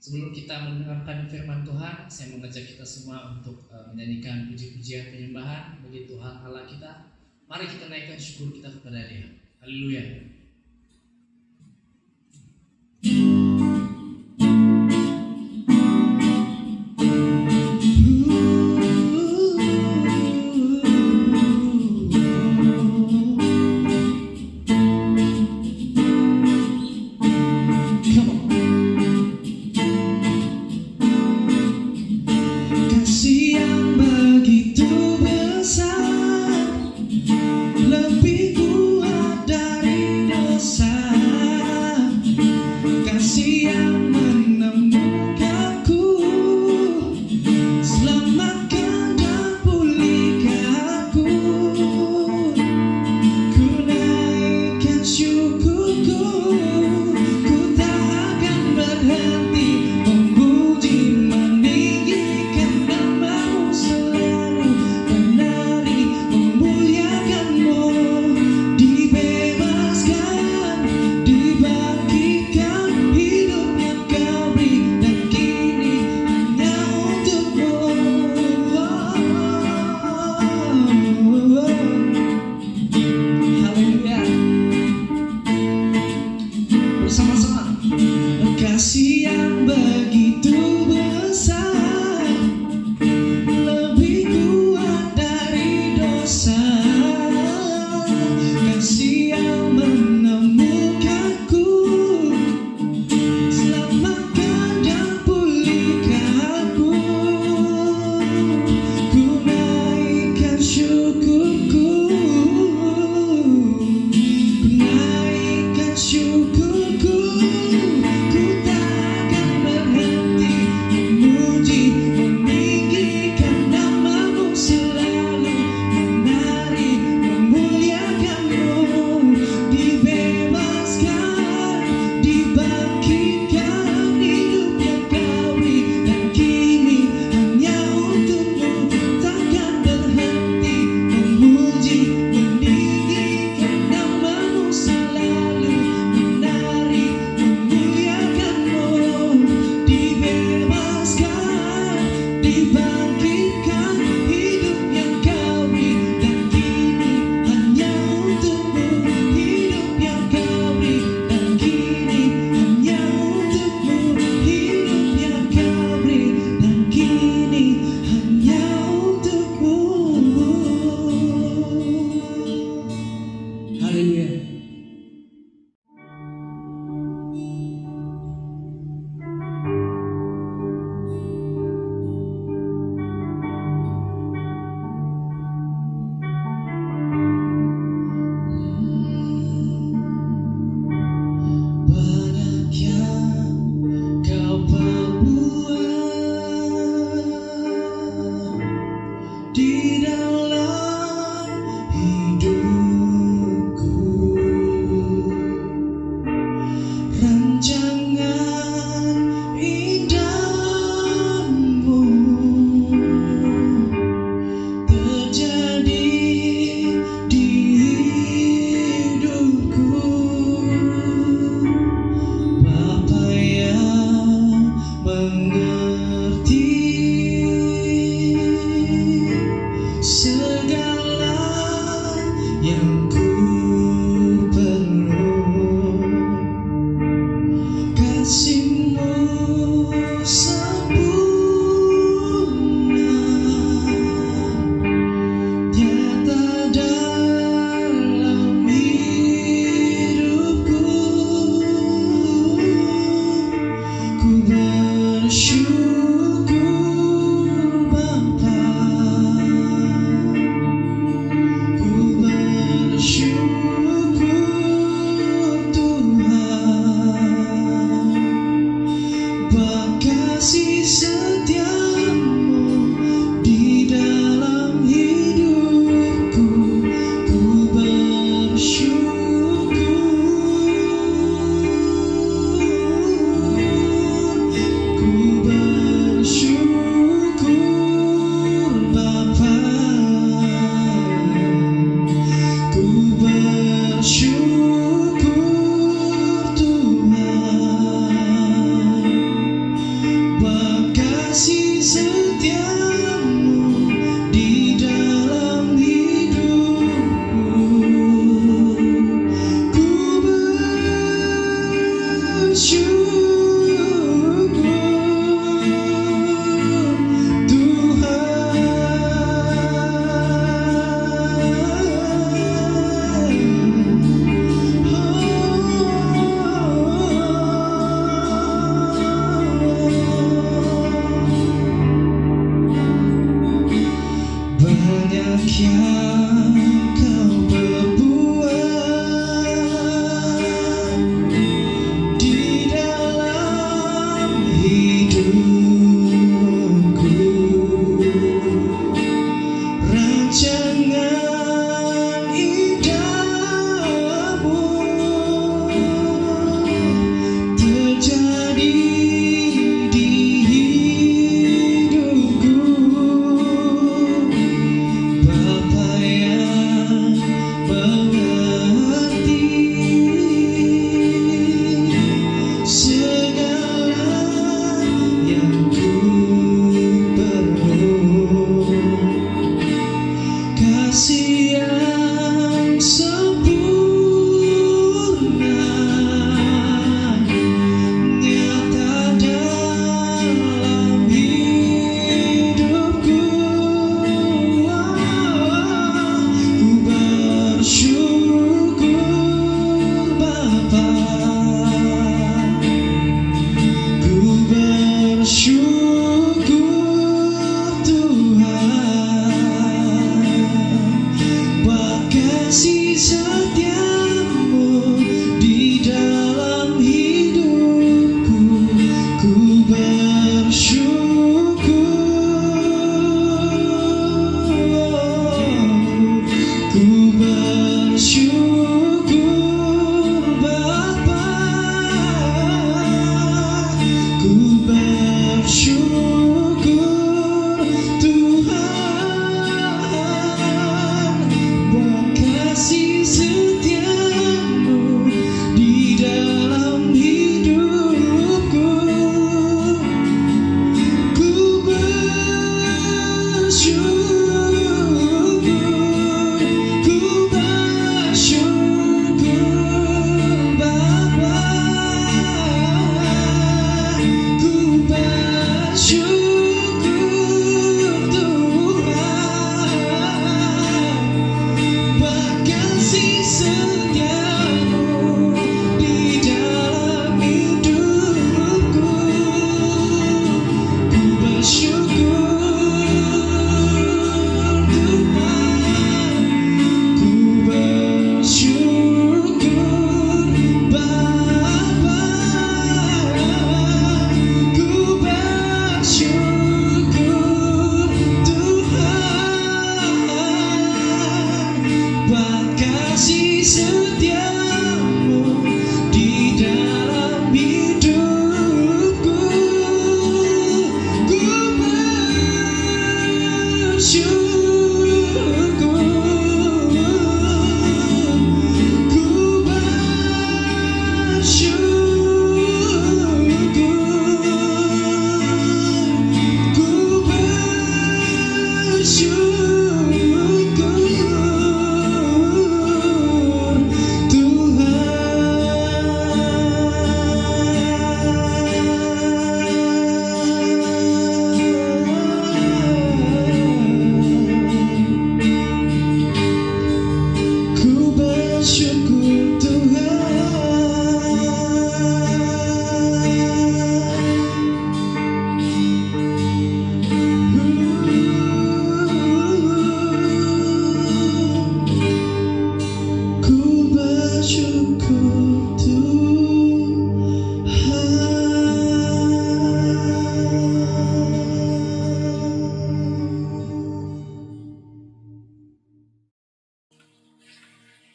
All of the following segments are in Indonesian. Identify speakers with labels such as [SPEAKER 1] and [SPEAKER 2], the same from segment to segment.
[SPEAKER 1] Sebelum kita mendengarkan firman Tuhan, saya mengajak kita semua untuk menyanyikan puji-pujian penyembahan bagi Tuhan Allah kita. Mari kita naikkan syukur kita kepada Dia. Haleluya.
[SPEAKER 2] Lebih kuat dari yang kau perbuat di dalam hidupku. Rancangan indahmu terjadi di hidupku. Bapa yang mengerti segala yang ku perlu, kasih yang sempurna nyata dalam hidupku. Ku bersyukur Bapa, ku bersyukur Tuhan, buat kasih setiamu di dalam hidupku. Ku bersyukur Bapa, ku bersyukur Tuhan, buat kasih setiamu di dalam hidupku. Ku bersyukur, ku bersyukur Bapa, ku bersyukur Tuhan, buat kasih setiamu di dalam hidupku. Ku bersyukur Tuhan, ku bersyukur Bapa, ku bersyukur Tuhan, buat kasih setiamu di dalam hidupku. Ku bersyukur, ku bersyukur, ku bersyukur Tuhan, ku bersyukur Tuhan, ku bersyukur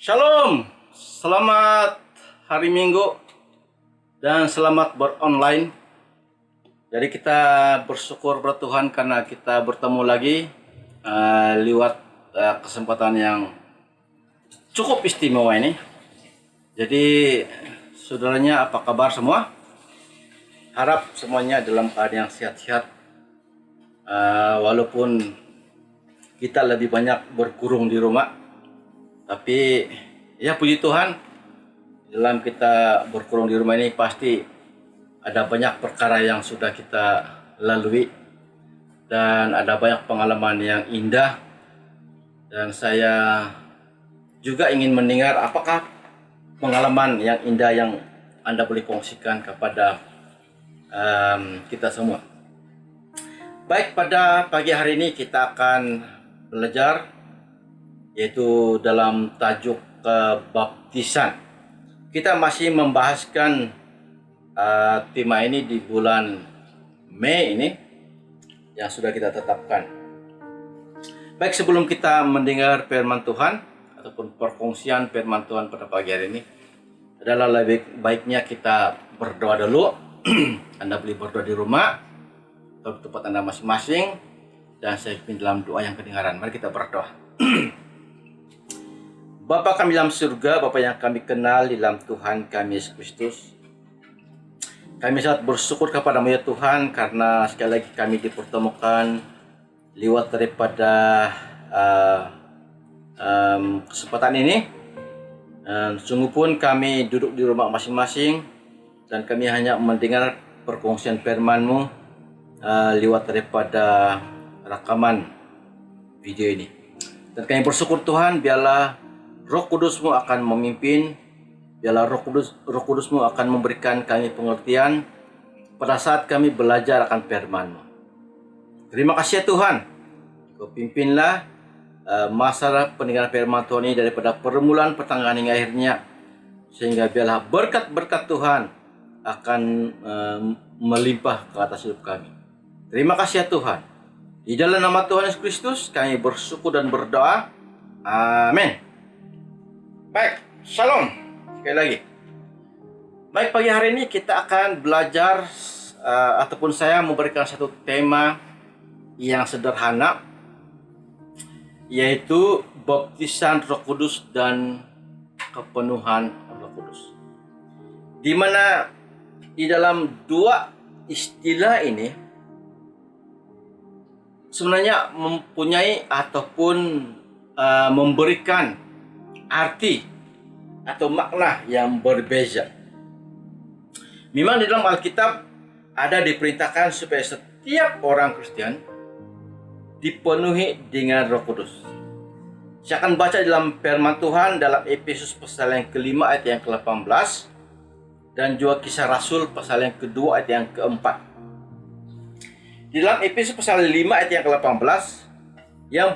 [SPEAKER 3] Shalom, selamat hari Minggu dan selamat beronline. Jadi kita bersyukur kepada Tuhan karena kita bertemu lagi lewat kesempatan yang cukup istimewa ini. Jadi saudaranya, apa kabar semua? Harap semuanya dalam keadaan yang sehat-sehat. Walaupun kita lebih banyak berkurung di rumah, tapi ya puji Tuhan, dalam kita berkurung di rumah ini pasti ada banyak perkara yang sudah kita lalui dan ada banyak pengalaman yang indah. Dan saya juga ingin mendengar apakah pengalaman yang indah yang Anda boleh kongsikan kepada kita semua. Baik, pada pagi hari ini kita akan belajar yaitu dalam tajuk kebaptisan. Kita masih membahaskan tema ini di bulan Mei ini yang sudah kita tetapkan. Baik, sebelum kita mendengar firman Tuhan ataupun perkongsian firman Tuhan pada pagi hari ini, adalah lebih baiknya kita berdoa dulu. Anda boleh berdoa di rumah atau di tempat Anda masing-masing, dan saya pimpin dalam doa yang kedengaran. Mari kita berdoa. Bapa kami dalam surga, Bapa yang kami kenal di dalam Tuhan kami Yesus Kristus, kami sangat bersyukur kepadamu ya Tuhan, karena sekali lagi kami dipertemukan lewat daripada kesempatan ini. Sungguh pun kami duduk di rumah masing-masing dan kami hanya mendengar perkongsian firman-Mu lewat daripada rekaman video ini. Dan kami bersyukur Tuhan, biarlah Roh Kudus-Mu akan memimpin, biarlah Roh Kudus-Mu akan memberikan kami pengertian pada saat kami belajar akan firman-Mu. Terima kasih ya Tuhan, Kau pimpinlah masalah pendengaran firman Tuhan ini daripada permulaan pertengahan hingga akhirnya, sehingga biarlah berkat-berkat Tuhan akan melimpah ke atas hidup kami. Terima kasih ya Tuhan. Di dalam nama Tuhan Yesus Kristus kami bersyukur dan berdoa. Amin. Baik, shalom. Sekali lagi. Baik, pagi hari ini kita akan belajar ataupun saya memberikan satu tema yang sederhana, yaitu baptisan Roh Kudus dan kepenuhan Roh Kudus. Di mana di dalam dua istilah ini sebenarnya mempunyai ataupun memberikan arti atau makna yang berbeza. Memang di dalam Alkitab ada diperintahkan supaya setiap orang Kristen dipenuhi dengan Roh Kudus. Saya akan baca dalam firman Tuhan dalam Efesus pasal yang kelima ayat yang ke-18 dan juga Kisah Rasul pasal yang kedua ayat yang ke-4. Di dalam Efesus pasal 5 ayat yang ke-18 yang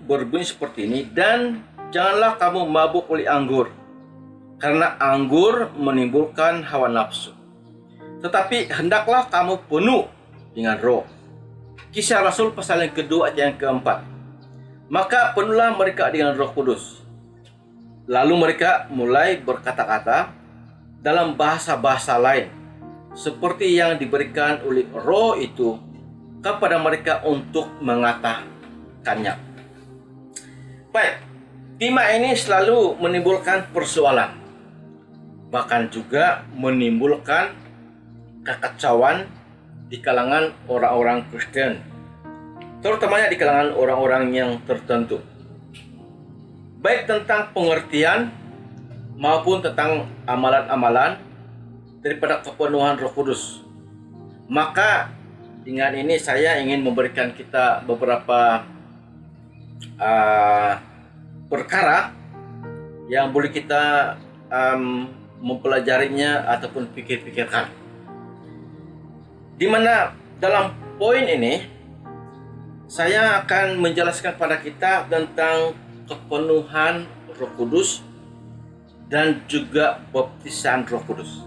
[SPEAKER 3] berbunyi seperti ini, dan janganlah kamu mabuk oleh anggur, karena anggur menimbulkan hawa nafsu, tetapi hendaklah kamu penuh dengan Roh. Kisah Rasul pasal yang kedua ayat yang ke-4. Maka penuhlah mereka dengan Roh Kudus. Lalu mereka mulai berkata-kata dalam bahasa-bahasa lain, seperti yang diberikan oleh Roh itu kepada mereka untuk mengatakannya. Baik, tema ini selalu menimbulkan persoalan, bahkan juga menimbulkan kekacauan di kalangan orang-orang Kristen, terutamanya di kalangan orang-orang yang tertentu, baik tentang pengertian maupun tentang amalan-amalan daripada kepenuhan Roh Kudus. Maka dengan ini saya ingin memberikan kita beberapa perkara yang boleh kita mempelajarinya ataupun pikir-pikirkan. Di mana dalam poin ini saya akan menjelaskan kepada kita tentang kepenuhan Roh Kudus dan juga baptisan Roh Kudus.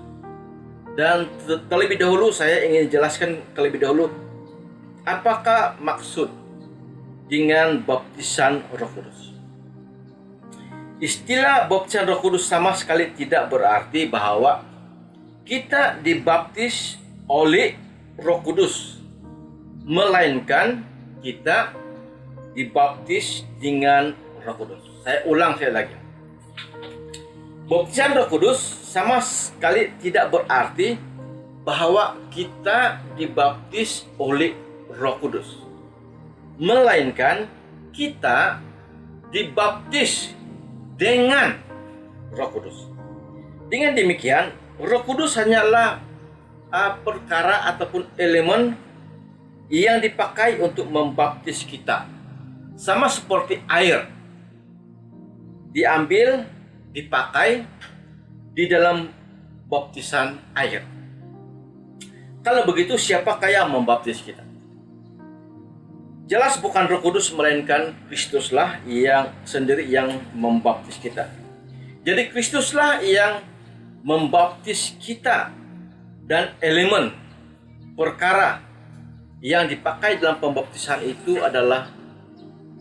[SPEAKER 3] Dan terlebih dahulu saya ingin jelaskan terlebih dahulu apakah maksud dengan baptisan Roh Kudus. Istilah baptisan Roh Kudus sama sekali tidak berarti bahwa kita dibaptis oleh Roh Kudus, melainkan kita dibaptis dengan Roh Kudus. Saya ulang sekali lagi. Baptisan Roh Kudus sama sekali tidak berarti bahwa kita dibaptis oleh Roh Kudus, melainkan kita dibaptis dengan Roh Kudus. Dengan demikian, Roh Kudus hanyalah perkara ataupun elemen yang dipakai untuk membaptis kita. Sama seperti air diambil, dipakai di dalam baptisan air. Kalau begitu, siapakah yang membaptis kita? jelas bukan Roh Kudus melainkan Kristuslah yang sendiri yang membaptis kita. Jadi Kristuslah yang membaptis kita, dan elemen perkara yang dipakai dalam pembaptisan itu adalah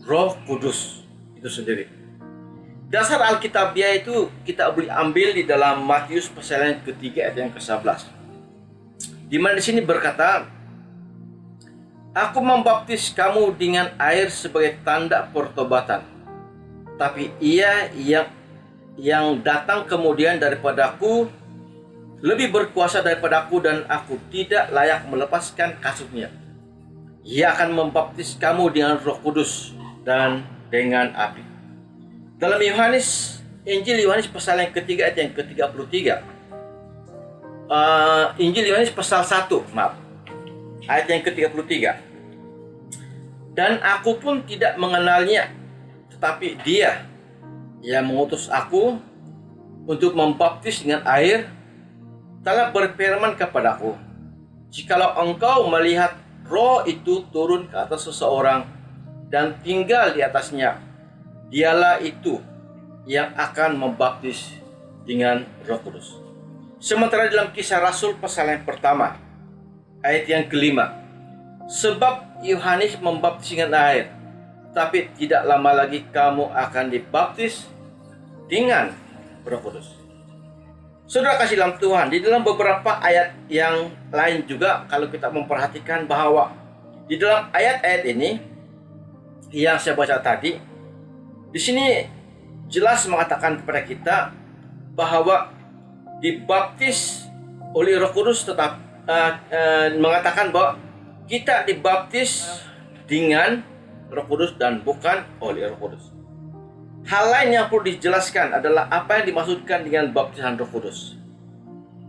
[SPEAKER 3] Roh Kudus itu sendiri. Dasar Alkitabiah itu kita boleh ambil di dalam Matius pasal yang ketiga ayat yang ke-11. Di mana di sini berkata, Aku membaptis kamu dengan air sebagai tanda pertobatan. Tapi ia yang datang kemudian daripadaku lebih berkuasa daripadaku, dan aku tidak layak melepaskan kasutnya. Ia akan membaptis kamu dengan Roh Kudus dan dengan api. Dalam Injil Yohanes pasal yang ketiga ayat yang ke-33. Injil Yohanes pasal 1, ayat yang ke-33. Dan aku pun tidak mengenalnya, tetapi Dia yang mengutus aku untuk membaptis dengan air telah berfirman kepadaku, jikalau engkau melihat Roh itu turun ke atas seseorang dan tinggal di atasnya, dialah itu yang akan membaptis dengan Roh Kudus. Sementara dalam Kisah Rasul pasal yang pertama ayat yang ke-5, sebab Yohanes membaptis dengan air, tapi tidak lama lagi kamu akan dibaptis dengan Roh Kudus. Saudara kasih dalam Tuhan, di dalam beberapa ayat yang lain juga kalau kita memperhatikan bahwa di dalam ayat-ayat ini yang saya baca tadi, di sini jelas mengatakan kepada kita bahwa dibaptis oleh Roh Kudus, tetap mengatakan bahwa kita dibaptis dengan Roh Kudus dan bukan oleh Roh Kudus. Hal lain yang perlu dijelaskan adalah apa yang dimaksudkan dengan baptisan Roh Kudus,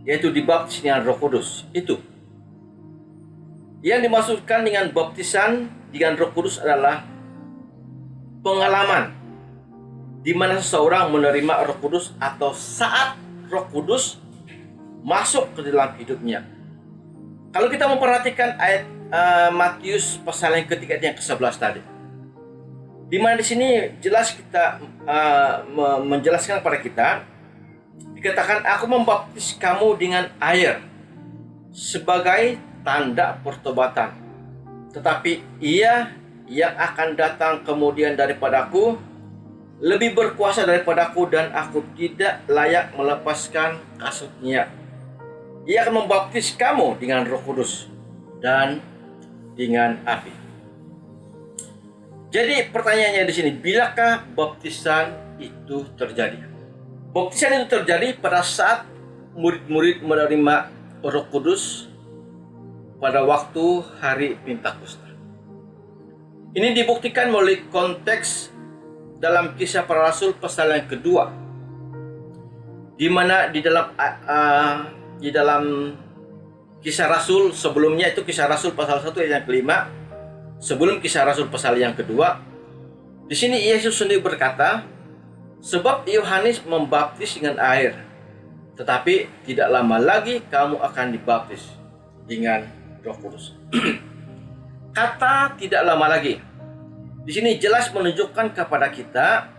[SPEAKER 3] yaitu dibaptis dengan Roh Kudus. Itu yang dimaksudkan dengan baptisan dengan Roh Kudus adalah pengalaman di mana seseorang menerima Roh Kudus atau saat Roh Kudus masuk ke dalam hidupnya. Kalau kita memperhatikan ayat Matius pasal yang ketiga yang ke-11 tadi, di mana di sini jelas kita menjelaskan kepada kita, dikatakan aku membaptis kamu dengan air sebagai tanda pertobatan, tetapi Ia yang akan datang kemudian daripadaku lebih berkuasa daripadaku, dan aku tidak layak melepaskan kasutnya. Ia akan membaptis kamu dengan Roh Kudus dan dengan api. Jadi pertanyaannya di sini, bilakah baptisan itu terjadi? Baptisan itu terjadi pada saat murid-murid menerima Roh Kudus pada waktu hari Pentakosta. Ini dibuktikan melalui konteks dalam Kisah Para Rasul pasal yang kedua, di mana di dalam Kisah Rasul sebelumnya, itu Kisah Rasul pasal 1 ayat yang ke-5, sebelum Kisah Rasul pasal yang kedua, di sini Yesus sendiri berkata, sebab Yohanes membaptis dengan air, tetapi tidak lama lagi kamu akan dibaptis dengan Roh Kudus. Kata tidak lama lagi di sini jelas menunjukkan kepada kita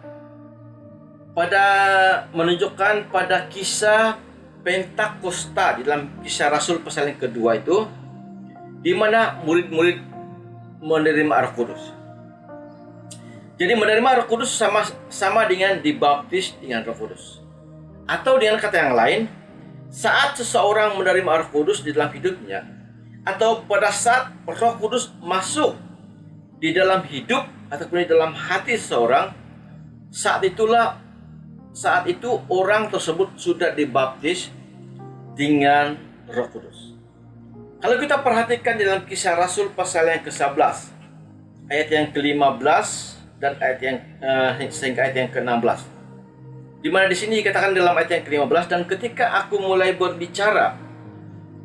[SPEAKER 3] menunjukkan pada kisah Pentakosta di dalam Kisah Rasul pasal yang kedua itu, di mana murid-murid menerima Roh Kudus. Jadi menerima Roh Kudus sama dengan dibaptis dengan Roh Kudus. Atau dengan kata yang lain, saat seseorang menerima Roh Kudus di dalam hidupnya, atau pada saat Roh Kudus masuk di dalam hidup ataupun di dalam hati seseorang, saat itu orang tersebut sudah dibaptis dengan Roh Kudus. Kalau kita perhatikan dalam Kisah Rasul pasal yang ke-11 ayat yang ke-15 dan ayat yang sehingga ayat yang ke-16, di mana di sini dikatakan dalam ayat yang ke-15, dan ketika aku mulai berbicara,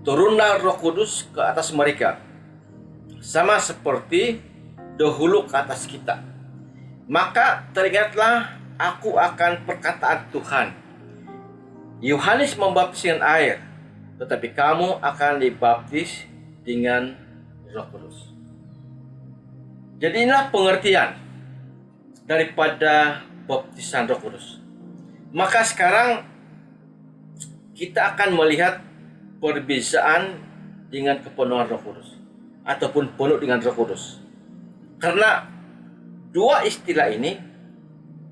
[SPEAKER 3] turunlah Roh Kudus ke atas mereka, sama seperti dahulu ke atas kita. Maka teringatlah aku akan perkataan Tuhan, Yohanes membaptis dengan air, tetapi kamu akan dibaptis dengan Roh Kudus. Jadi inilah pengertian daripada baptisan Roh Kudus. Maka sekarang kita akan melihat perbezaan dengan kepenuhan Roh Kudus ataupun penuh dengan Roh Kudus. Karena dua istilah ini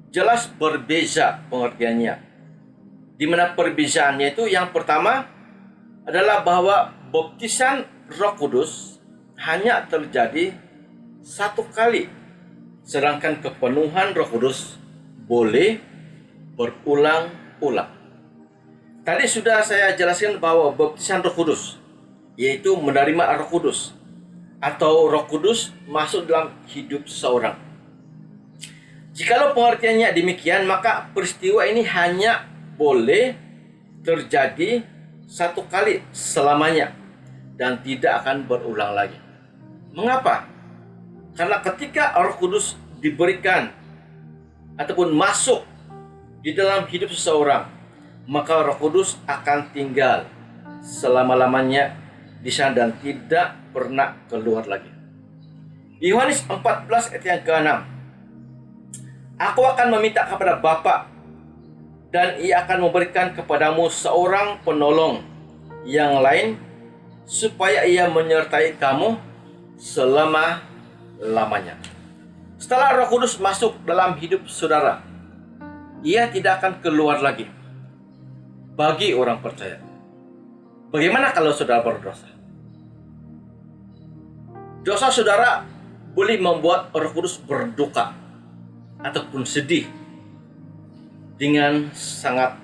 [SPEAKER 3] jelas berbeza pengertiannya. Di mana perbezaannya itu yang pertama adalah bahwa baptisan Roh Kudus hanya terjadi satu kali, sedangkan kepenuhan Roh Kudus boleh berulang-ulang. Tadi sudah saya jelaskan bahwa baptisan Roh Kudus yaitu menerima Roh Kudus atau Roh Kudus masuk dalam hidup seseorang. Jikalau pengertiannya demikian, maka peristiwa ini hanya boleh terjadi satu kali selamanya dan tidak akan berulang lagi. Mengapa? Karena ketika Roh Kudus diberikan ataupun masuk di dalam hidup seseorang, maka Roh Kudus akan tinggal selama-lamanya di sana dan tidak pernah keluar lagi. Yohanes 14 ayat yang ke-6. Aku akan meminta kepada Bapa dan Ia akan memberikan kepadamu seorang penolong yang lain supaya Ia menyertai kamu selama-lamanya. Setelah Roh Kudus masuk dalam hidup saudara, Ia tidak akan keluar lagi. Bagi orang percaya, bagaimana kalau saudara berdosa? Dosa saudara boleh membuat Roh Kudus berduka ataupun sedih dengan sangat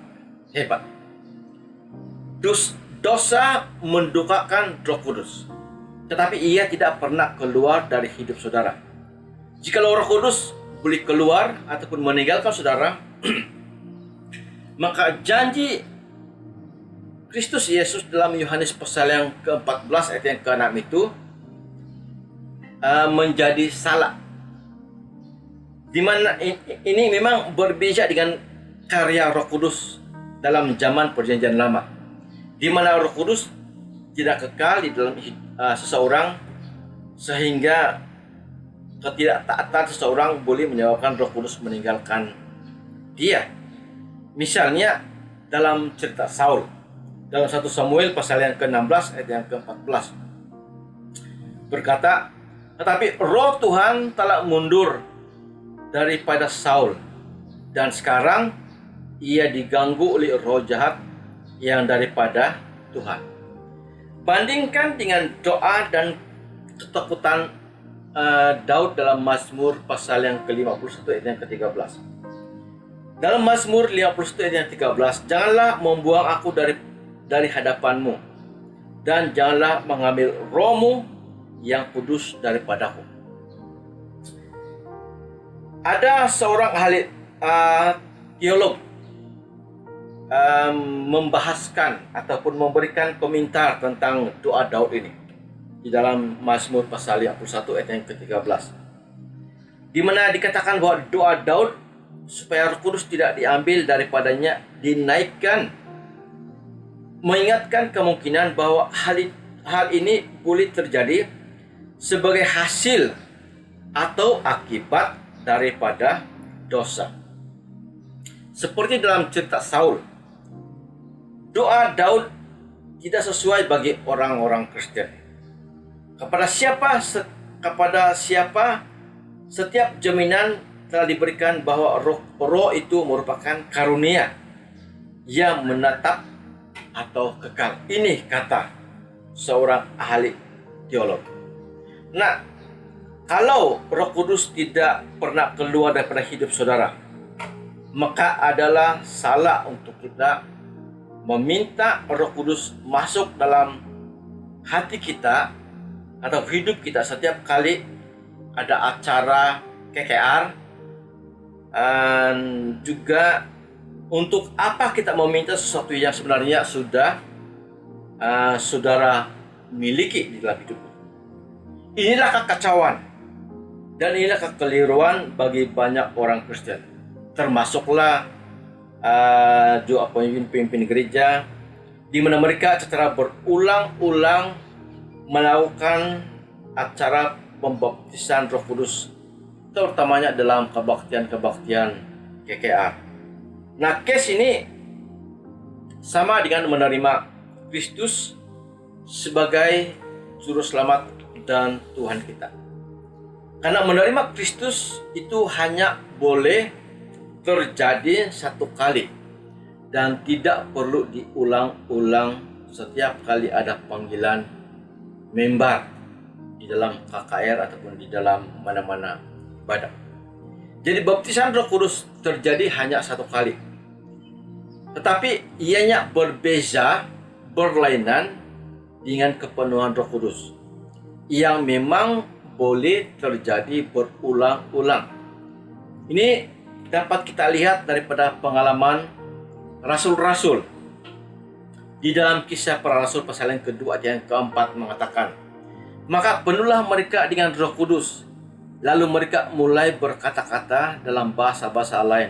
[SPEAKER 3] hebat. Dosa mendukakan Roh Kudus, tetapi ia tidak pernah keluar dari hidup saudara. Jika Roh Kudus boleh keluar ataupun meninggalkan saudara, maka janji Kristus Yesus dalam Yohanes pasal yang ke-14 ayat yang ke-6 itu menjadi salah. Di mana ini memang berbeda dengan karya Roh Kudus dalam zaman Perjanjian Lama, di mana Roh Kudus tidak kekal di dalam seseorang sehingga ketidaktaatan seseorang boleh menyebabkan Roh Kudus meninggalkan dia. Misalnya dalam cerita Saul dalam 1 Samuel pasal yang ke-16 ayat yang ke-14 berkata, tetapi Roh Tuhan telah mundur daripada Saul dan sekarang ia diganggu oleh roh jahat yang daripada Tuhan. Bandingkan dengan doa dan ketakutan Daud dalam Mazmur pasal yang ke-51 ayat yang ke-13. Dalam Mazmur 51 ayat yang 13, janganlah membuang aku dari hadapanmu, dan janganlah mengambil rohmu yang kudus daripadaku. Ada seorang ahli teolog membahaskan ataupun memberikan komentar tentang doa Daud ini di dalam Mazmur pasal 51 ayat yang ke-13, di mana dikatakan bahwa doa Daud supaya Roh Kudus tidak diambil daripadanya dinaikkan, mengingatkan kemungkinan bahwa hal ini boleh terjadi sebagai hasil atau akibat daripada dosa. Seperti dalam cerita Saul, doa Daud tidak sesuai bagi orang-orang Kristen. Kepada siapa setiap jaminan telah diberikan bahwa roh itu merupakan karunia yang menetap atau kekal. Ini kata seorang ahli teolog. Nah, kalau Roh Kudus tidak pernah keluar daripada hidup saudara, maka adalah salah untuk kita meminta Roh Kudus masuk dalam hati kita atau hidup kita setiap kali ada acara KKR. Dan juga untuk apa kita meminta sesuatu yang sebenarnya sudah saudara miliki di dalam hidup. Inilah kekacauan dan inilah kekeliruan bagi banyak orang Kristen, termasuklah juga pemimpin gereja, di mana mereka secara berulang-ulang melakukan acara pembaptisan Roh Kudus, terutamanya dalam kebaktian-kebaktian KKR. Nah, case ini sama dengan menerima Kristus sebagai juru selamat dan Tuhan kita. Karena menerima Kristus itu hanya boleh terjadi satu kali dan tidak perlu diulang-ulang setiap kali ada panggilan member di dalam KKR ataupun di dalam mana-mana ibadah. Jadi baptisan Roh Kudus terjadi hanya satu kali. Tetapi ianya berbeza, berlainan dengan kepenuhan Roh Kudus yang memang boleh terjadi berulang-ulang. Ini dapat kita lihat daripada pengalaman rasul-rasul. Di dalam Kisah Para Rasul pasal yang kedua ayat yang keempat mengatakan, maka penuhlah mereka dengan Roh Kudus, lalu mereka mulai berkata-kata dalam bahasa-bahasa lain,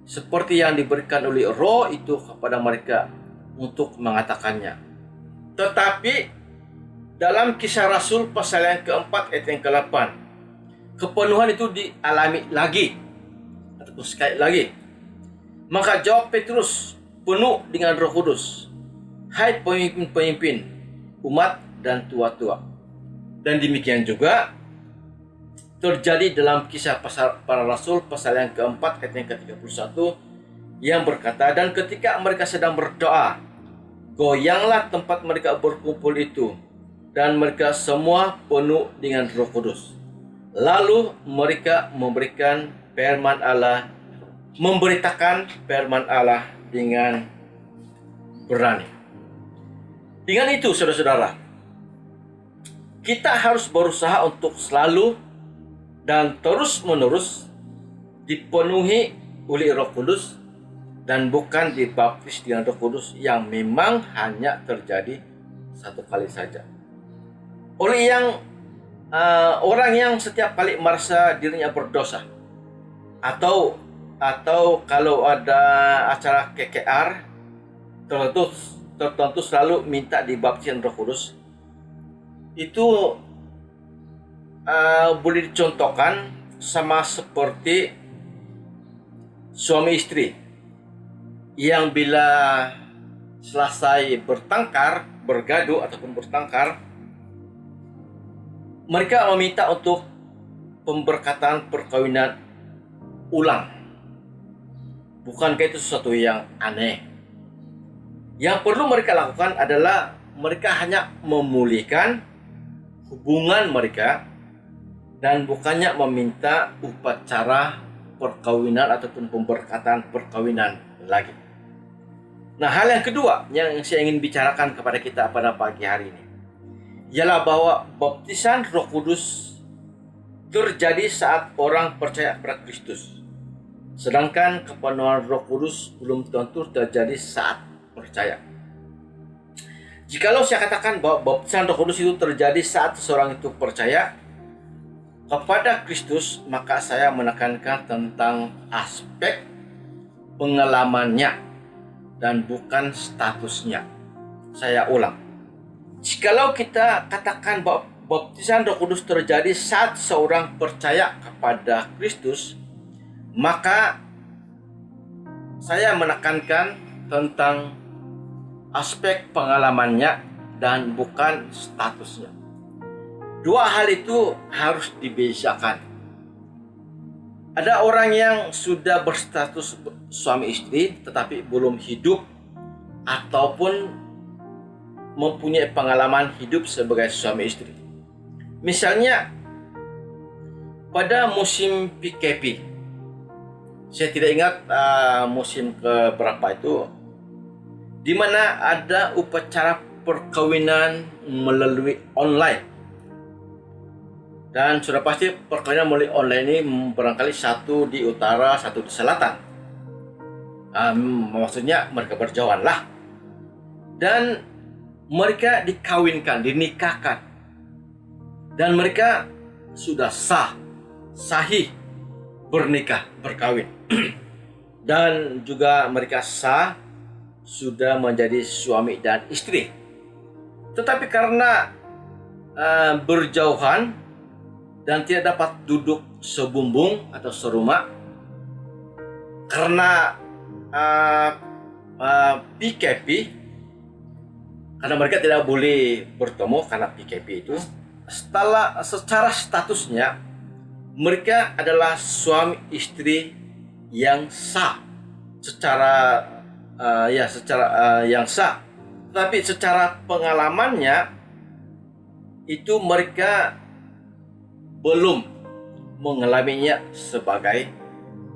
[SPEAKER 3] seperti yang diberikan oleh Roh itu kepada mereka untuk mengatakannya. Tetapi dalam Kisah Rasul pasal yang keempat ayat yang ke-8, kepenuhan itu dialami lagi ataupun sekali lagi. Maka jawab Petrus penuh dengan Roh Kudus, hai pemimpin-pemimpin umat dan tua-tua. Dan demikian juga terjadi dalam Kisah Para Rasul pasal yang keempat ayat yang ke-31 yang berkata, dan ketika mereka sedang berdoa, goyanglah tempat mereka berkumpul itu, dan mereka semua penuh dengan Roh Kudus. Lalu mereka memberitakan firman Allah dengan berani. Dengan itu, saudara-saudara, kita harus berusaha untuk selalu dan terus-menerus dipenuhi oleh Roh Kudus dan bukan dibaptis dengan Roh Kudus yang memang hanya terjadi satu kali saja. Oleh orang yang setiap kali merasa dirinya berdosa, atau kalau ada acara KKR tertentu selalu minta dibaptis Roh Kudus, itu boleh dicontohkan sama seperti suami istri yang bila selesai bergaduh ataupun bertengkar, mereka meminta untuk pemberkatan perkawinan ulang. Bukankah itu sesuatu yang aneh? Yang perlu mereka lakukan adalah mereka hanya memulihkan hubungan mereka dan bukannya meminta upacara perkawinan ataupun pemberkatan perkawinan lagi. Nah, hal yang kedua yang saya ingin bicarakan kepada kita pada pagi hari ini ialah bahwa baptisan Roh Kudus terjadi saat orang percaya kepada Kristus. Sedangkan kepenuhan Roh Kudus belum tentu terjadi saat percaya. Jikalau saya katakan bahwa baptisan Roh Kudus itu terjadi saat seseorang itu percaya kepada Kristus, maka saya menekankan tentang aspek pengalamannya dan bukan statusnya. Saya ulang. Jikalau kita katakan bahwa baptisan Roh Kudus terjadi saat seorang percaya kepada Kristus, maka saya menekankan tentang aspek pengalamannya dan bukan statusnya. Dua hal itu harus dibedakan. Ada orang yang sudah berstatus suami istri tetapi belum hidup ataupun mempunyai pengalaman hidup sebagai suami istri. Misalnya pada musim PKP, saya tidak ingat musim keberapa itu, di mana ada upacara perkawinan melalui online. Dan sudah pasti perkawinan melalui online ini barangkali satu di utara, satu di selatan. Maksudnya mereka berjauhan lah. Dan mereka dikawinkan, dinikahkan. Dan mereka sudah sahih bernikah, berkawin. Dan juga mereka sudah menjadi suami dan istri. Tetapi karena berjauhan dan tidak dapat duduk sebumbung atau serumah karena PKP, karena mereka tidak boleh bertemu karena PKP itu. Secara statusnya mereka adalah suami istri yang sah secara yang sah, tapi secara pengalamannya itu mereka belum mengalaminya sebagai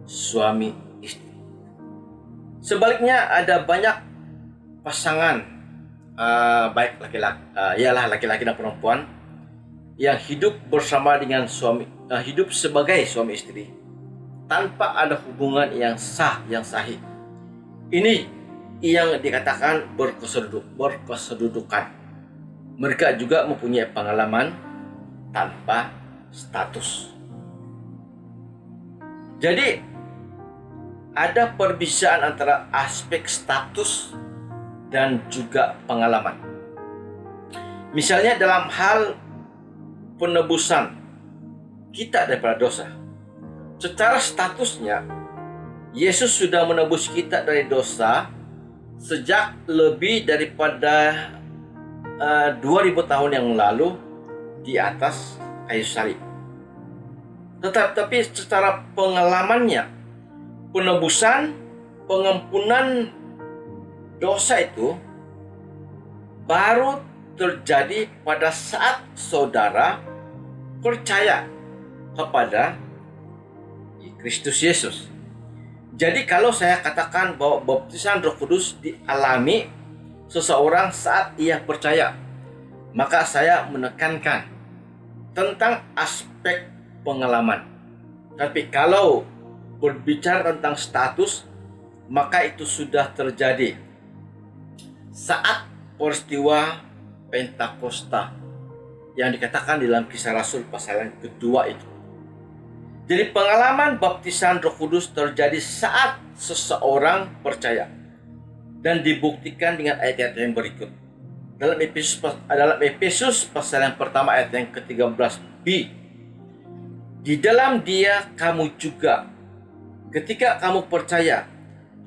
[SPEAKER 3] suami istri. Sebaliknya ada banyak pasangan baik laki-laki dan perempuan yang hidup bersama dengan hidup sebagai suami istri tanpa ada hubungan yang sahih. Ini yang dikatakan berkesedudukan. Mereka juga mempunyai pengalaman tanpa status. Jadi ada perbedaan antara aspek status dan juga pengalaman. Misalnya dalam hal penebusan kita daripada dosa. Secara statusnya, Yesus sudah menebus kita dari dosa sejak lebih daripada 2000 tahun yang lalu di atas kayu salib. Tetapi secara pengalamannya, penebusan, pengampunan dosa itu baru terjadi pada saat saudara percaya kepada Kristus Yesus. Jadi kalau saya katakan bahwa baptisan Roh Kudus dialami seseorang saat ia percaya, maka saya menekankan tentang aspek pengalaman. Tapi kalau berbicara tentang status, maka itu sudah terjadi saat peristiwa Pentakosta yang dikatakan di dalam Kisah Rasul pasal yang kedua itu. Jadi pengalaman baptisan Roh Kudus terjadi saat seseorang percaya dan dibuktikan dengan ayat-ayat yang berikut. Dalam Efesus pasal yang pertama ayat yang ke-13b. Di dalam Dia kamu juga ketika kamu percaya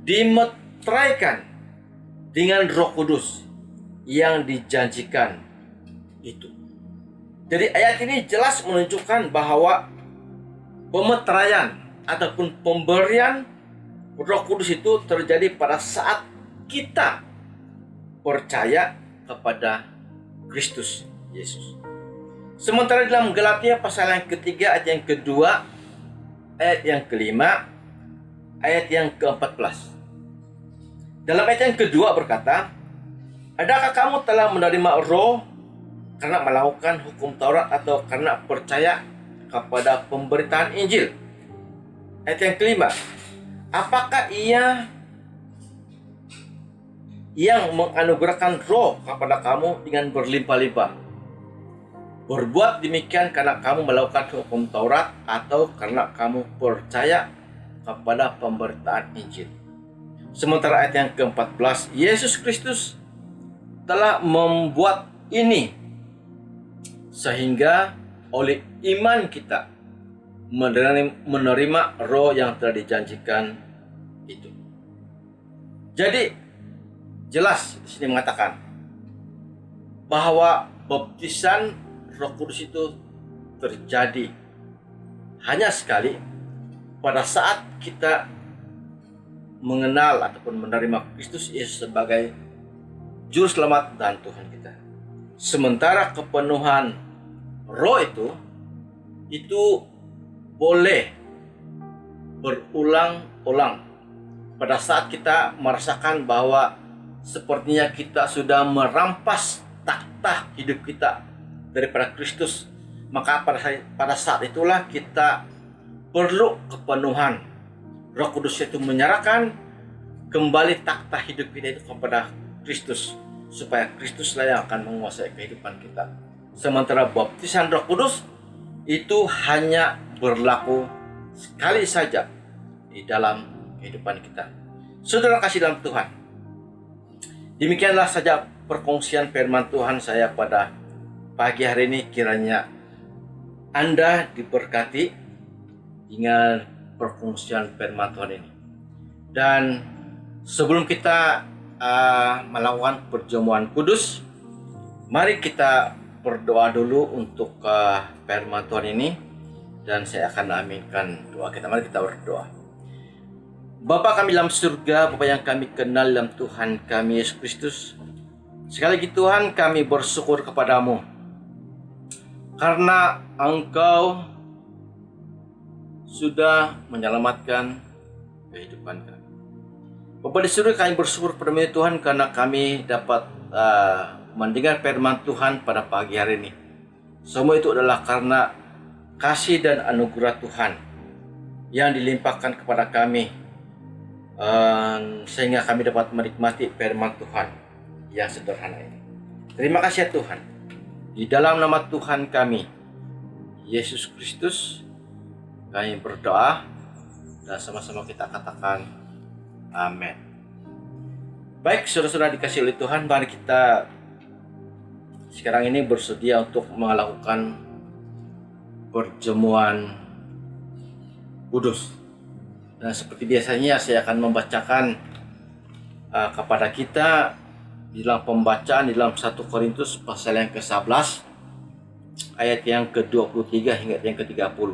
[SPEAKER 3] dimeteraikan dengan Roh Kudus yang dijanjikan itu. Jadi ayat ini jelas menunjukkan bahwa pemeteraian ataupun pemberian Roh Kudus itu terjadi pada saat kita percaya kepada Kristus Yesus. Sementara dalam Galatia pasal yang ketiga ayat yang kedua, ayat yang kelima, ayat yang ke-14. Dalam ayat yang kedua berkata, adakah kamu telah menerima Roh karena melakukan hukum Taurat atau karena percaya kepada pemberitaan Injil? Ayat yang kelima, apakah Ia yang menganugerahkan Roh kepada kamu dengan berlimpah-limpah? Berbuat demikian karena kamu melakukan hukum Taurat atau karena kamu percaya kepada pemberitaan Injil? Sementara ayat yang ke-14, Yesus Kristus telah membuat ini sehingga oleh iman kita menerima Roh yang telah dijanjikan itu. Jadi jelas di sini mengatakan bahwa baptisan Roh Kudus itu terjadi hanya sekali pada saat kita mengenal ataupun menerima Kristus Yesus sebagai Juru Selamat dan Tuhan kita. Sementara kepenuhan Roh itu boleh berulang-ulang pada saat kita merasakan bahwa sepertinya kita sudah merampas takhta hidup kita daripada Kristus. Maka pada saat itulah kita perlu kepenuhan Roh Kudus, itu menyerahkan kembali takhta hidup kita itu kepada Kristus, supaya Kristuslah yang akan menguasai kehidupan kita. Sementara baptisan Roh Kudus itu hanya berlaku sekali saja di dalam kehidupan kita. Saudara kasih dalam Tuhan, demikianlah saja perkongsian firman Tuhan saya pada pagi hari ini. Kiranya Anda diberkati dengan perfungsian firman Tuhan ini. Dan sebelum kita melakukan perjamuan kudus, mari kita berdoa dulu untuk firman Tuhan ini, dan saya akan aminkan doa kita. Mari kita berdoa. Bapa kami dalam surga, Bapa yang kami kenal dalam Tuhan kami Yesus Kristus, sekali lagi Tuhan kami bersyukur kepadamu karena Engkau sudah menyelamatkan kehidupan kami. Bapa di surga, kami bersyukur kepada-Mu ya Tuhan, karena kami dapat mendengar firman Tuhan pada pagi hari ini. Semua itu adalah karena kasih dan anugerah Tuhan yang dilimpahkan kepada kami, sehingga kami dapat menikmati firman Tuhan yang sederhana ini. Terima kasih ya Tuhan. Di dalam nama Tuhan kami Yesus Kristus kami berdoa, dan sama-sama kita katakan amin. Baik, saudara-saudara dikasih oleh Tuhan, mari kita sekarang ini bersedia untuk melakukan perjamuan kudus. Dan seperti biasanya saya akan membacakan kepada kita di dalam pembacaan di dalam 1 Korintus pasal yang ke-11 ayat yang ke-23 hingga yang ke-30.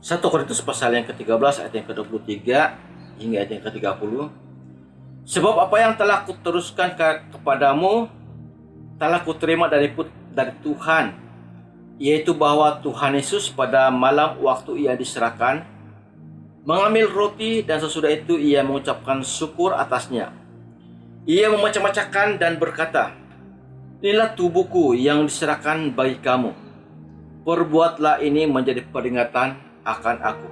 [SPEAKER 3] 1 Korintus pasal yang ke-13 ayat yang ke-23 hingga ayat yang ke-30. Sebab apa yang telah kuteruskan kepadamu telah kuterima dari Tuhan, yaitu bahwa Tuhan Yesus pada malam waktu ia diserahkan mengambil roti, dan sesudah itu ia mengucapkan syukur atasnya. Ia memecah-mecahkan dan berkata, "Inilah tubuhku yang diserahkan bagi kamu. Perbuatlah ini menjadi peringatan akan aku."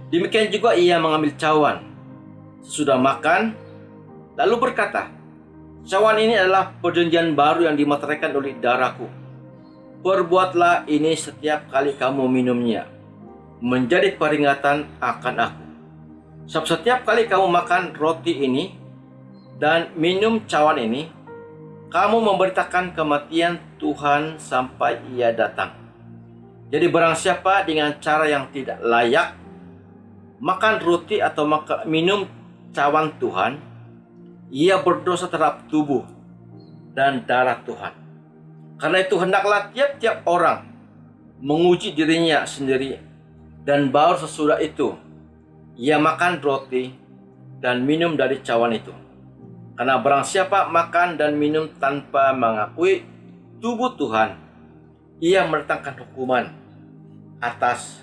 [SPEAKER 3] Demikian juga ia mengambil cawan sesudah makan, lalu berkata, "Cawan ini adalah perjanjian baru yang dimeteraikan oleh darahku. Perbuatlah ini setiap kali kamu minumnya, menjadi peringatan akan aku. Sebab setiap kali kamu makan roti ini dan minum cawan ini, kamu memberitakan kematian Tuhan sampai ia datang. Jadi barang siapa dengan cara yang tidak layak makan roti atau minum cawan Tuhan, ia berdosa terhadap tubuh dan darah Tuhan. Karena itu hendaklah tiap-tiap orang menguji dirinya sendiri, dan baru sesudah itu ia makan roti dan minum dari cawan itu. Karena barang siapa makan dan minum tanpa mengakui tubuh Tuhan, ia mendatangkan hukuman atas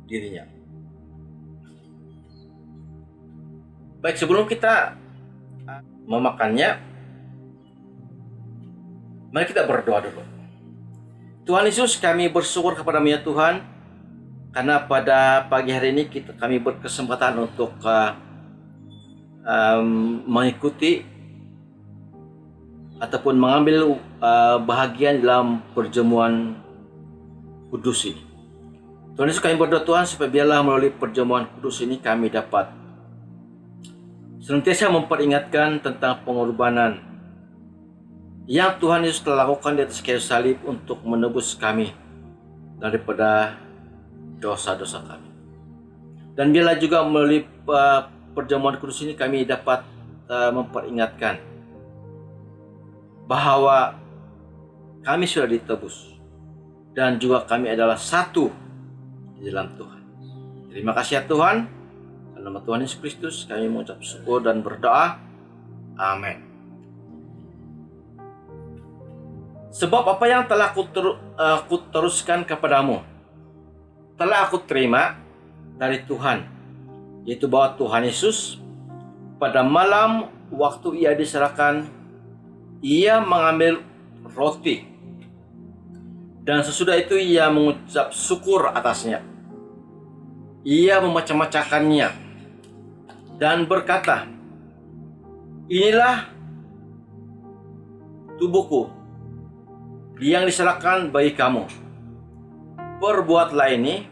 [SPEAKER 3] dirinya. Baik, sebelum kita memakannya, mari kita berdoa dulu. Tuhan Yesus, kami bersyukur kepada-Mu ya Tuhan, karena pada pagi hari ini kami berkesempatan untuk mengikuti ataupun mengambil bahagian dalam perjamuan kudus ini. Tuhan Yesus, kami berdoa Tuhan, supaya biarlah melalui perjamuan kudus ini kami dapat senantiasa memperingatkan tentang pengorbanan yang Tuhan Yesus telah lakukan di atas kayu salib untuk menebus kami daripada dosa-dosa kami. Dan biarlah juga melalui perjamuan kudus ini kami dapat memperingatkan bahwa kami sudah ditebus dan juga kami adalah satu di dalam Tuhan. Terima kasih ya Tuhan. Dalam nama Tuhan Yesus Kristus kami mengucap syukur dan berdoa. Amin. Sebab apa yang telah kuteruskan kepadamu telah aku terima dari Tuhan, yaitu bahwa Tuhan Yesus pada malam waktu ia diserahkan, ia mengambil roti, dan sesudah itu ia mengucap syukur atasnya. Ia memecah-mecahkannya dan berkata, "Inilah tubuhku yang diserahkan bagi kamu. Perbuatlah ini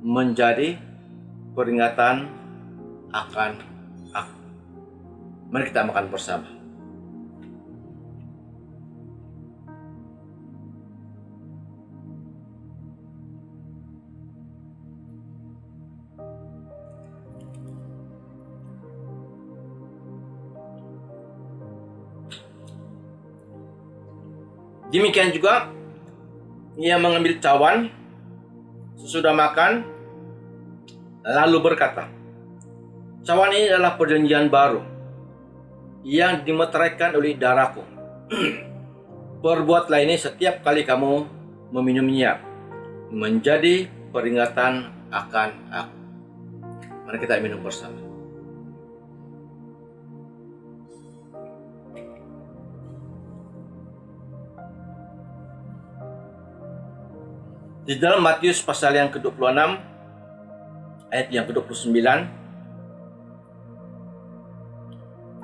[SPEAKER 3] menjadi peringatan akan aku." Mari kita makan bersama. Demikian juga ia mengambil cawan sesudah makan, lalu berkata, "Cawan ini adalah perjanjian baru yang dimeteraikan oleh darahku. Perbuatlah ini setiap kali kamu meminumnya, menjadi peringatan akan aku." Mari kita minum bersama. Di dalam Matius pasal yang ke-26 ayat yang ke-29,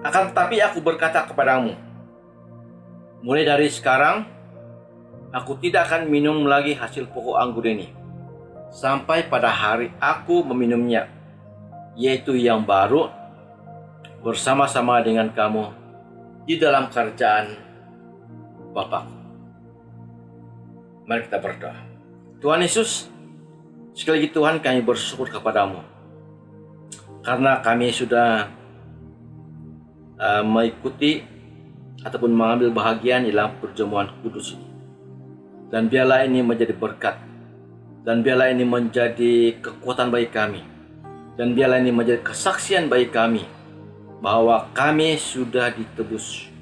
[SPEAKER 3] "Akan tetapi aku berkata kepadamu, mulai dari sekarang aku tidak akan minum lagi hasil pokok anggur ini sampai pada hari aku meminumnya, yaitu yang baru bersama-sama dengan kamu di dalam kerajaan Bapa-Ku." Mari kita berdoa. Tuhan Yesus, sekali lagi Tuhan, kami bersyukur kepadamu karena kami sudah mengikuti ataupun mengambil bahagian dalam perjamuan kudus ini. Dan biarlah ini menjadi berkat, dan biarlah ini menjadi kekuatan bagi kami, dan biarlah ini menjadi kesaksian bagi kami bahwa kami sudah ditebus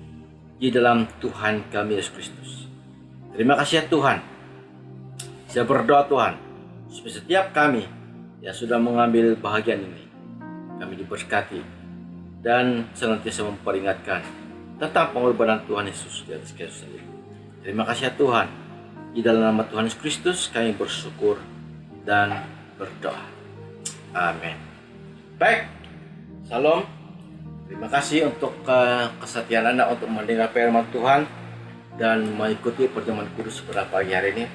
[SPEAKER 3] di dalam Tuhan kami Yesus Kristus. Terima kasih ya Tuhan. Saya berdoa Tuhan, supaya setiap kami yang sudah mengambil bahagian ini, kami diberkati dan senantiasa memperingatkan tentang pengorbanan Tuhan Yesus di atas kayu salib. Terima kasih ya Tuhan. Di dalam nama Tuhan Yesus Kristus kami bersyukur dan berdoa. Amin. Baik, Salam. Terima kasih untuk kesetiaan Anda untuk mendengar firman Tuhan dan mengikuti perjamuan kudus pada pagi hari ini.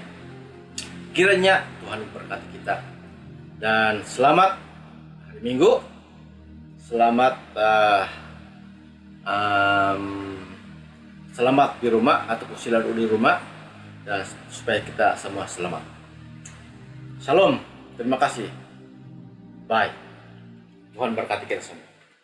[SPEAKER 3] Kiranya Tuhan memberkati kita. Dan selamat hari Minggu. Selamat selamat di rumah ataupun selalu di rumah, dan supaya kita semua selamat. Shalom. Terima kasih. Bye. Tuhan berkati kita semua.